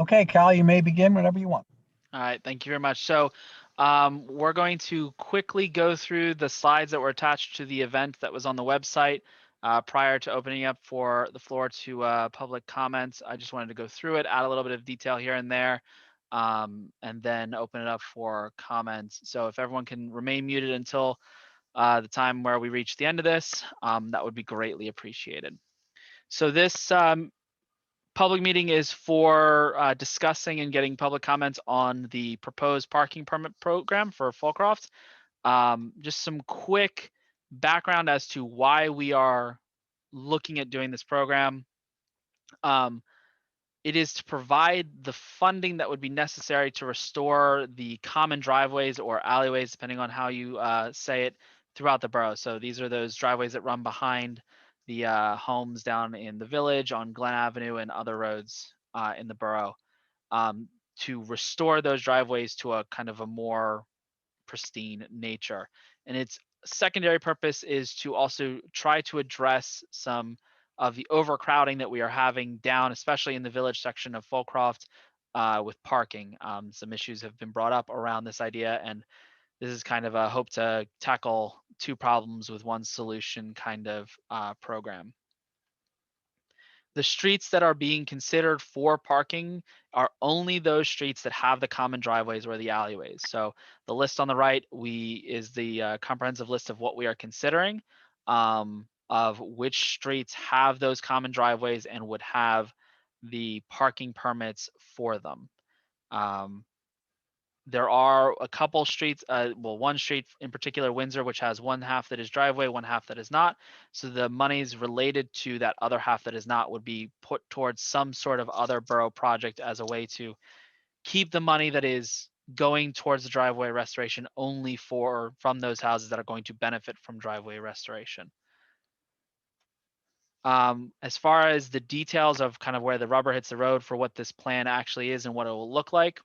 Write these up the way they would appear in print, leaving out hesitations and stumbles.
Okay, Cal, you may begin whenever you want. All right, thank you very much. So we're going to quickly go through the slides that were attached to the event that was on the website prior to opening up for the floor to public comments. I just wanted to go through it, add a little bit of detail here and there, and then open it up for comments. So if everyone can remain muted until the time where we reach the end of this, that would be greatly appreciated. So this public meeting is for discussing and getting public comments on the proposed parking permit program for Fulcroft. Just some quick background as to why we are looking at doing this program. It is to provide the funding that would be necessary to restore the common driveways or alleyways, depending on how you say it, throughout the borough. So these are those driveways that run behind the homes down in the village, on Glen Avenue, and other roads in the borough, to restore those driveways to a kind of a more pristine nature. And its secondary purpose is to also try to address some of the overcrowding that we are having down, especially in the village section of Fulcroft, with parking. Some issues have been brought up around this idea, and this is kind of a hope to tackle two problems with one solution kind of program. The streets that are being considered for parking are only those streets that have the common driveways or the alleyways. So the list on the right is the comprehensive list of what we are considering, of which streets have those common driveways and would have the parking permits for them. Um, there are a couple streets, one street in particular, Windsor, which has one half that is driveway, one half that is not. So the monies related to that other half that is not would be put towards some sort of other borough project as a way to keep the money that is going towards the driveway restoration only from those houses that are going to benefit from driveway restoration. As far as the details of kind of where the rubber hits the road for what this plan actually is and what it will look like,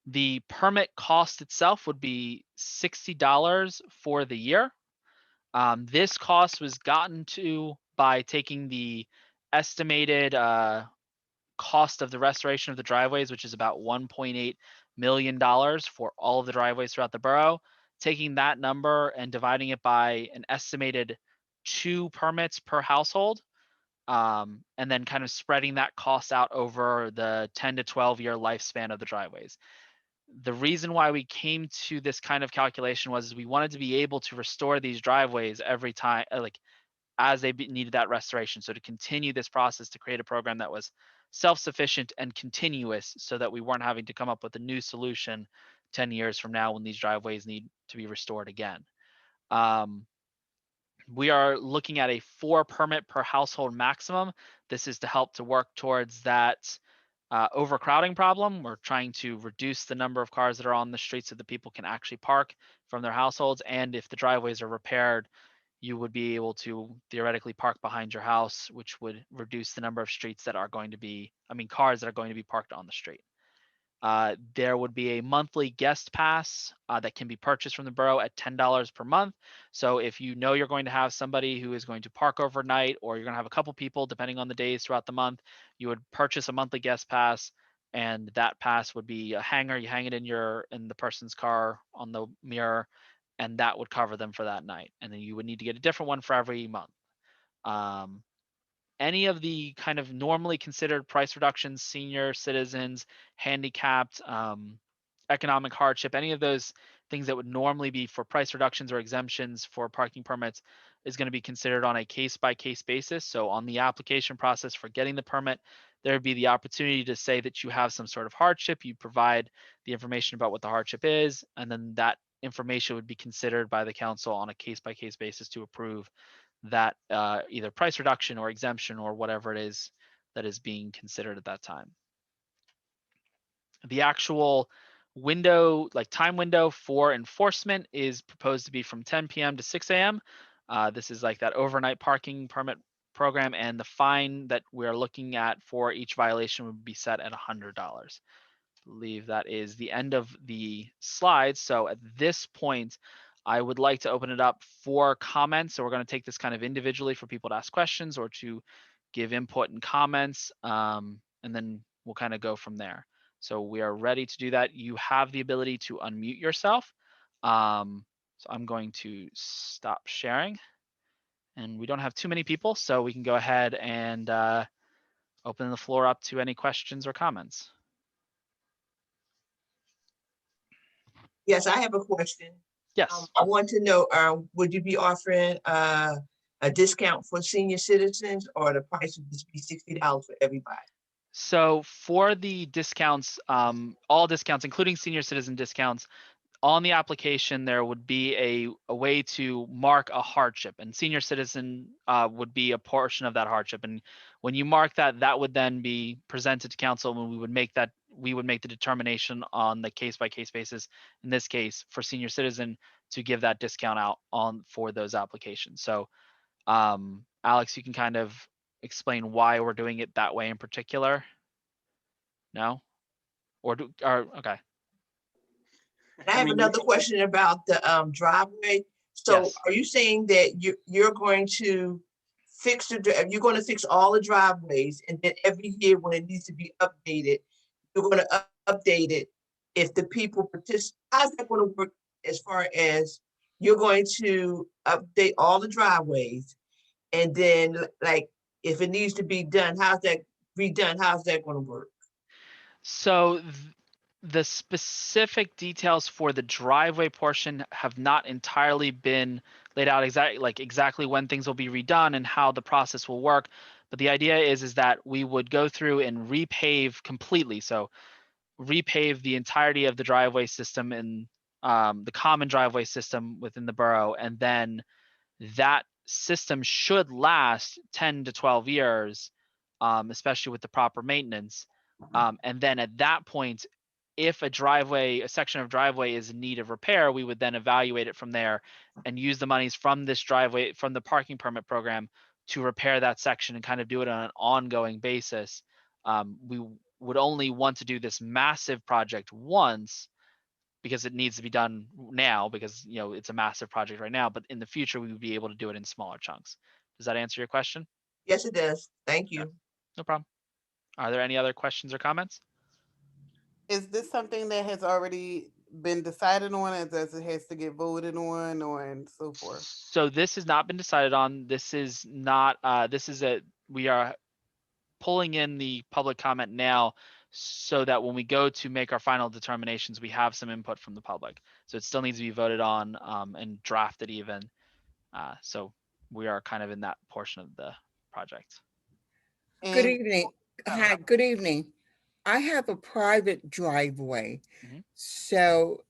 the permit cost itself would be $60 for the year. This cost was gotten to by taking the estimated cost of the restoration of the driveways, which is about $1.8 million for all of the driveways throughout the borough, taking that number and dividing it by an estimated 2 permits per household, and then kind of spreading that cost out over the 10 to 12 year lifespan of the driveways. The reason why we came to this kind of calculation was we wanted to be able to restore these driveways every time, like as they needed that restoration. So to continue this process to create a program that was self-sufficient and continuous, so that we weren't having to come up with a new solution 10 years from now when these driveways need to be restored again. We are looking at a 4 permit per household maximum. This is to help to work towards that overcrowding problem. We're trying to reduce the number of cars that are on the street so that people can actually park from their households. And if the driveways are repaired, you would be able to theoretically park behind your house, which would reduce the number of streets that are going to be, cars that are going to be parked on the street. There would be a monthly guest pass that can be purchased from the borough at $10 per month. So if you know you're going to have somebody who is going to park overnight, or you're going to have a couple people, depending on the days throughout the month, you would purchase a monthly guest pass, and that pass would be a hanger. You hang it in the person's car on the mirror, and that would cover them for that night. And then you would need to get a different one for every month. Any of the kind of normally considered price reductions, senior citizens, handicapped, economic hardship, any of those things that would normally be for price reductions or exemptions for parking permits is going to be considered on a case-by-case basis. So on the application process for getting the permit, there would be the opportunity to say that you have some sort of hardship. You provide the information about what the hardship is, and then that information would be considered by the council on a case-by-case basis to approve that either price reduction or exemption or whatever it is that is being considered at that time. The actual window, like time window for enforcement, is proposed to be from 10 p.m. to 6 a.m. This is like that overnight parking permit program, and the fine that we're looking at for each violation would be set at $100. I believe that is the end of the slides. So at this point, I would like to open it up for comments. So we're going to take this kind of individually for people to ask questions or to give input and comments. And and then we'll kind of go from there. So we are ready to do that. You have the ability to unmute yourself. So I'm going to stop sharing, and we don't have too many people, so we can go ahead and open the floor up to any questions or comments. Yes, I have a question. Yes. I want to know, would you be offering a discount for senior citizens, or the price would just be $60 for everybody? So for the discounts, all discounts, including senior citizen discounts, on the application, there would be a way to mark a hardship, and senior citizen would be a portion of that hardship. And when you mark that, that would then be presented to council, and we would make the determination on the case-by-case basis, in this case for senior citizen, to give that discount out on for those applications. So Alex, you can kind of explain why we're doing it that way in particular. No? Or okay. And I have another question about the driveway. So Yes. Are you saying that you're going to fix you're going to fix all the driveways, and then every year when it needs to be updated, you're going to update it if the people participate? How's that going to work as far as you're going to update all the driveways, and then like if it needs to be done, how's that redone? How's that going to work? So the specific details for the driveway portion have not entirely been laid out exactly when things will be redone and how the process will work. But the idea is that we would go through and repave completely. So repave the entirety of the driveway system and the common driveway system within the borough, and then that system should last 10 to 12 years, especially with the proper maintenance. And then at that point, if a section of driveway is in need of repair, we would then evaluate it from there and use the monies from this driveway, from the parking permit program, to repair that section and kind of do it on an ongoing basis. We would only want to do this massive project once, because it needs to be done now, because it's a massive project right now, but in the future we would be able to do it in smaller chunks. Does that answer your question? Yes, it does. Thank you. Yeah. No problem. Are there any other questions or comments? Is this something that has already been decided on, as it has to get voted on, or and so forth? So this has not been decided on. This is not. We are pulling in the public comment now, so that when we go to make our final determinations, we have some input from the public. So it still needs to be voted on and drafted even. So we are kind of in that portion of the project. Good And evening. Hi, good evening. I have a private driveway. Mhm. So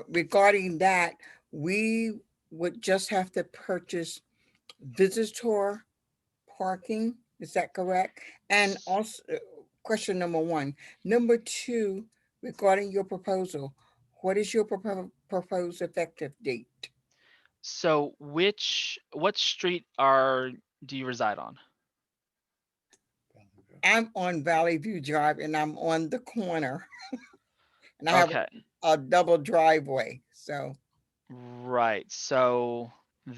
regarding that, we would just have to purchase visitor parking. Is that correct? And also, question number one. Number two, regarding your proposal, what is your proposed effective date? So what street do you reside on? I'm on Valley View Drive and I'm on the corner. And I have Okay. a double driveway, so. Right. So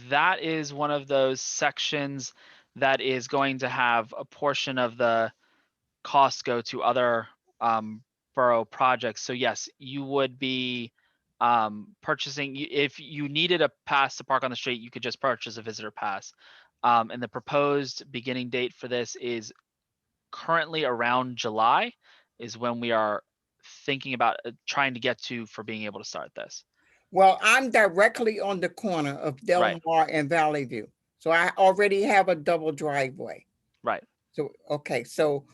that is one of those sections that is going to have a portion of the cost go to other borough projects. So yes, you would be purchasing, if you needed a pass to park on the street, you could just purchase a visitor pass. And the proposed beginning date for this is currently around July, is when we are thinking about trying to get to for being able to start this. Well, I'm directly on the corner of Del Right. Mar and Valley View. So I already have a double driveway. Right. So, okay, so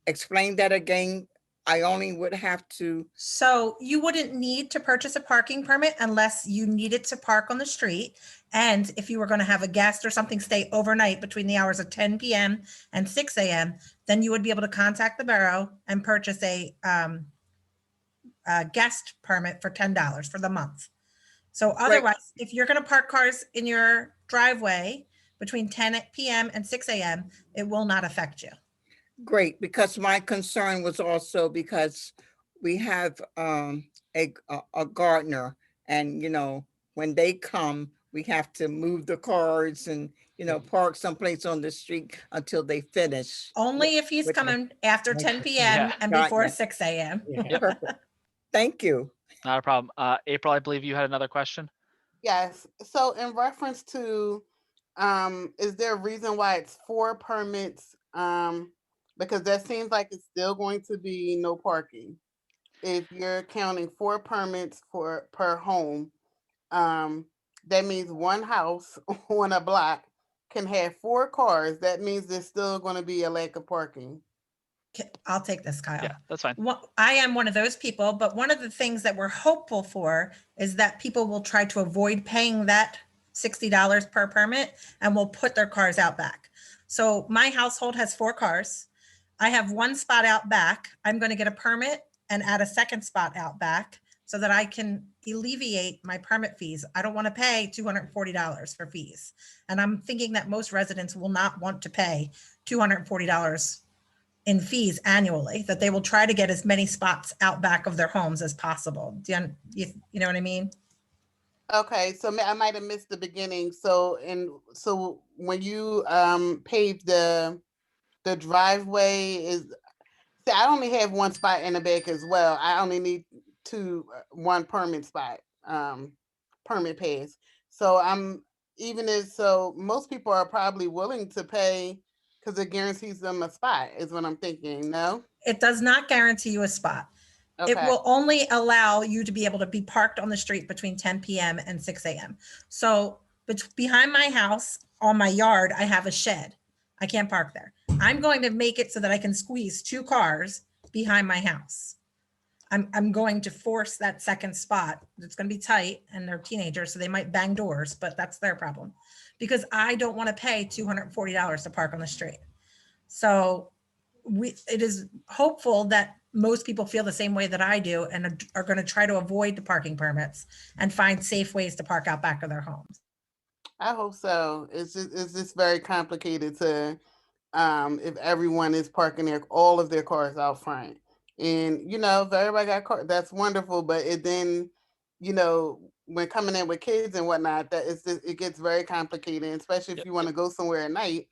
explain that again. I only would have to, So you wouldn't need to purchase a parking permit unless you needed to park on the street. And if you were going to have a guest or something stay overnight between the hours of 10 p.m. and 6 a.m., then you would be able to contact the borough and purchase a guest permit for $10 for the month. So otherwise, if you're going to park cars in your driveway between 10 p.m. and 6 a.m., it will not affect you. great, because my concern was also because we have a gardener, and when they come, we have to move the cars and, park someplace on the street until they finish. Only if he's with the- coming after 10 p.m. Yeah. and Got before ya. 6 a.m. Yep. Perfect. Thank you. Not a problem. April, I believe you had another question. Yes. So in reference to, is there a reason why it's 4 permits? Because that seems like it's still going to be no parking. If you're counting 4 permits per home, that means one house on a block can have 4 cars. That means there's still going to be a lack of parking. I'll take this, Kyle. Yeah, that's fine. I am one of those people, but one of the things that we're hopeful for is that people will try to avoid paying that $60 per permit and will put their cars out back. So my household has 4 cars. I have 1 spot out back. I'm going to get a permit and add a second spot out back so that I can alleviate my permit fees. I don't want to pay $240 for fees. And I'm thinking that most residents will not want to pay $240 in fees annually, that they will try to get as many spots out back of their homes as possible. Do you know what I mean? Okay, so I might have missed the beginning. So when you paved the driveway, see, I only have 1 spot in the back as well. I only need 1 permit spot, permit pass. So most people are probably willing to pay because it guarantees them a spot, is what I'm thinking. No? It does not guarantee you a spot. It Okay. will only allow you to be able to be parked on the street between 10 p.m. and 6 a.m. So behind my house, on my yard, I have a shed. I can't park there. I'm going to make it so that I can squeeze 2 cars behind my house. I'm going to force that second spot. It's going to be tight, and they're teenagers, so they might bang doors, but that's their problem, because I don't want to pay $240 to park on the street. So it is hopeful that most people feel the same way that I do and are going to try to avoid the parking permits and find safe ways to park out back of their homes. I hope so. It's just very complicated to if everyone is parking all of their cars out front. And if everybody got cars, that's wonderful. But then, when coming in with kids and whatnot, it gets very complicated, especially if you want to go somewhere at night.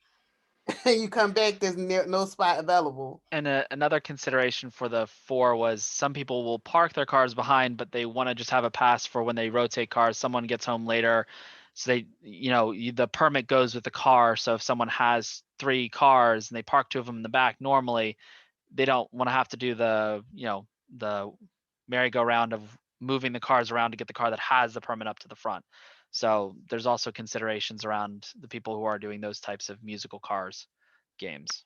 You come back, there's no spot available. And another consideration for the 4 was some people will park their cars behind, but they want to just have a pass for when they rotate cars. Someone gets home later, so they, the permit goes with the car. So if someone has 3 cars and they park 2 of them in the back, normally they don't want to have to do the merry-go-round of moving the cars around to get the car that has the permit up to the front. So there's also considerations around the people who are doing those types of musical cars games.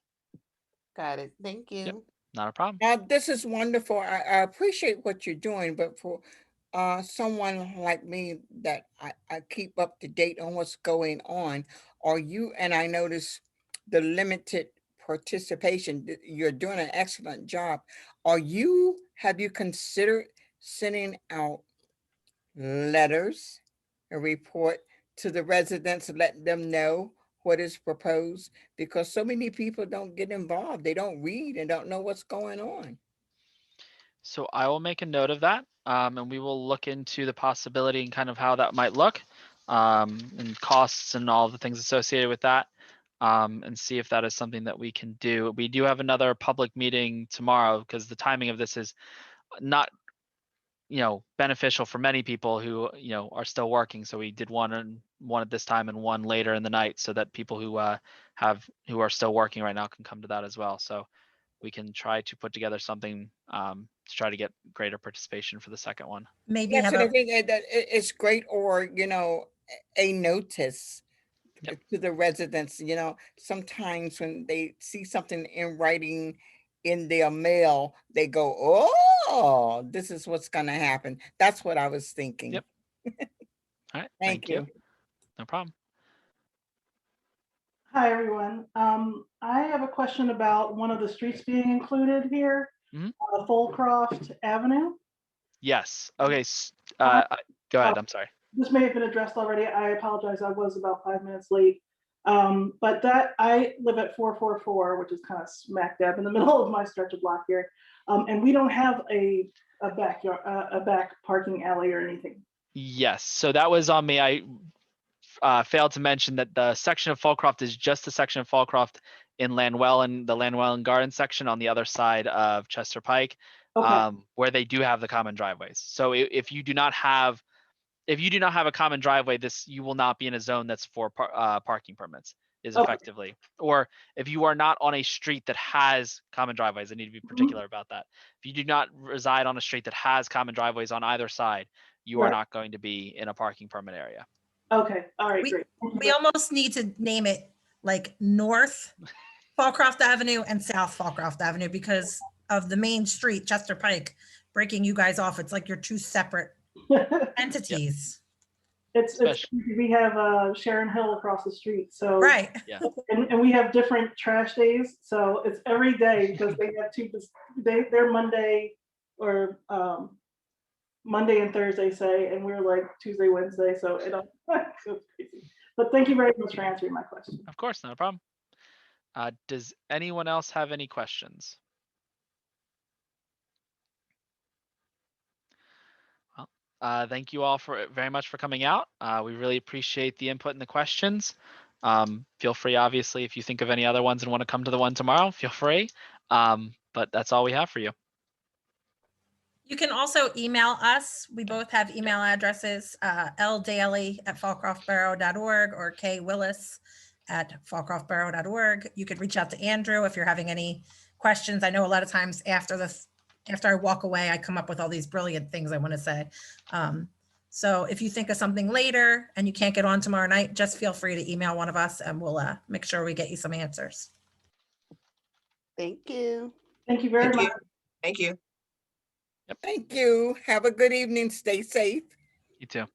Got it. Thank you. Yep. Not a problem. This is wonderful. I appreciate what you're doing, but for someone like me that I keep up to date on what's going on, and I notice the limited participation, you're doing an excellent job. Have you considered sending out letters, a report to the residents, letting them know what is proposed? Because so many people don't get involved. They don't read and don't know what's going on. So I will make a note of that, and we will look into the possibility and kind of how that might look, and costs and all the things associated with that, and see if that is something that we can do. We do have another public meeting tomorrow because the timing of this is not, beneficial for many people who, are still working. So we did one at this time and one later in the night, so that people who are still working right now can come to that as well. So we can try to put together something to try to get greater participation for the second one. Maybe Yes, have and I a, think that it's great, or a notice Yep. to the residents. Sometimes when they see something in writing in their mail, they go, "Oh, this is what's going to happen." That's what I was thinking. Yep. All right. Thank you. No problem. Hi, everyone. I have a question about one of the streets being included here, Mhm. Fulcroft Avenue. Yes. Okay. Go ahead. I'm sorry. This may have been addressed already. I apologize. I was about 5 minutes late. But I live at 444, which is kind of smack dab in the middle of my stretch of block here. And we don't have a backyard, a back parking alley or anything. Yes. So that was on me. failed to mention that the section of Fallcroft is just the section of Fallcroft in Lanwell, the Lanwell Garden section on the other side of Chester Pike, Okay, where they do have the common driveways. So if you do not have a common driveway, you will not be in a zone that's for parking permits, is Okay. effectively. Or if you are not on a street that has common driveways, I need to be particular about that. If you do not reside on a street that has common driveways on either side, you are Right. not going to be in a parking permit area. okay, all right, We- great. Thank you We very- almost need to name it like North Fallcroft Avenue and South Fallcroft Avenue because of the main street, Chester Pike, breaking you guys off. It's like you're two separate entities. It's, Especially- we have Sharon Hill across the street, so. Right. And we have different trash days, so it's every day because they have they're Monday or Monday and Thursday say, and we're like Tuesday, Wednesday, so it goes crazy. But thank you very much for answering my question. Of course, not a problem. Does anyone else have any questions? Well, thank you all very much for coming out. We really appreciate the input and the questions. Feel free, obviously, if you think of any other ones and want to come to the one tomorrow, feel free. But that's all we have for you. You can also email us. We both have email addresses, ldaly@fallcroftborough.org or kwillis@fallcroftborough.org. You could reach out to Andrew if you're having any questions. I know a lot of times after I walk away, I come up with all these brilliant things I want to say. So if you think of something later and you can't get on tomorrow night, just feel free to email one of us and we'll make sure we get you some answers. Thank you. Thank you very Thank much. you. Thank you. Thank you. Have a good evening. Stay safe. You too.